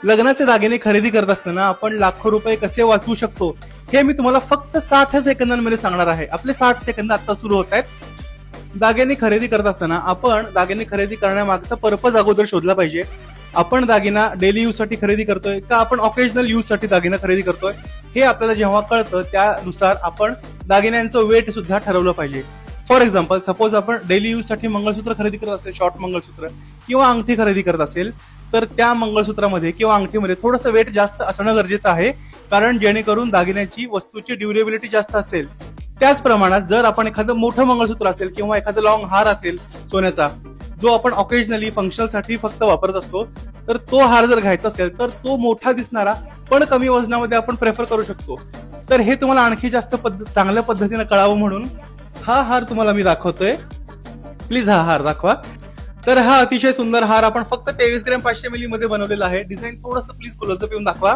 लग्नाचे दागिने खरेदी करत असताना आपण लाखो रुपये कसे वाचवू शकतो हे मी तुम्हाला फक्त 60 सेकंदांमध्ये सांगणार आहे. आपले 60 सेकंद आता सुरू होत आहेत. दागिने खरेदी करत असताना आपण दागिने खरेदी करण्यामागचा पर्पज अगोदर शोधला पाहिजे. आपण दागिना डेली यूज साठी खरेदी करतोय का आपण ऑकेजनल यूज साठी दागिना खरेदी करतोय हे आपल्याला जेव्हा कळतं त्यानुसार आपण दागिन्यांचं वेट सुद्धा ठरवलं पाहिजे. फॉर एक्झाम्पल, सपोज आपण डेली यूज साठी मंगळसूत्र खरेदी करत असेल, शॉर्ट मंगळसूत्र किंवा अंगठी खरेदी करत असेल, तर त्या मंगळसूत्रामध्ये किंवा अंगठीमध्ये थोडंसं वेट जास्त असणं गरजेचं आहे, कारण जेणेकरून दागिन्याची वस्तूची ड्युरेबिलिटी जास्त असेल. त्याच प्रमाणात जर आपण एखादं मोठं मंगळसूत्र असेल किंवा एखादं लॉंग हार असेल सोन्याचा, जो आपण ऑकेजनली फंक्शनल साठी फक्त वापरत असतो, तर तो हार जर घ्यायचा असेल तर तो मोठा दिसणारा पण कमी वजनामध्ये आपण प्रेफर करू शकतो. तर हे तुम्हाला आणखी जास्त चांगल्या पद्धतीने कळावं म्हणून हा हार तुम्हाला मी दाखवतोय. प्लीज हा हार दाखवा. तर हा अतिशय सुंदर हार आपण फक्त 23 ग्रॅम 500 मिली मध्ये बनवलेला आहे. डिझाईन थोडंसं प्लीज क्लोजअप येऊन दाखवा.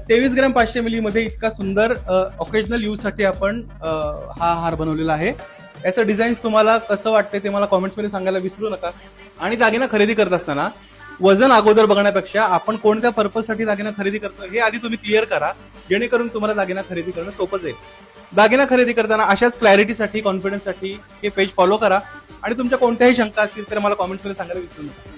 23 ग्रॅम 500 मिली मध्ये इतका सुंदर ऑकेजनल यूज साठी आपण हा हार बनवलेला आहे. याचं डिझाईन तुम्हाला कसं वाटतंय ते मला कॉमेंट्स मध्ये सांगायला विसरू नका. आणि दागिना खरेदी करत असताना वजन अगोदर बघण्यापेक्षा आपण कोणत्या पर्पज साठी दागिना खरेदी करतो हे आधी तुम्ही क्लिअर करा, जेणेकरून तुम्हाला दागिना खरेदी करणं सोपं जाईल. दागिना खरेदी करताना अशाच क्लॅरिटीसाठी, कॉन्फिडन्ससाठी हे पेज फॉलो करा. आणि तुमच्या कोणत्याही शंका असतील तर मला कॉमेंट्स मध्ये सांगायला विसरू नका.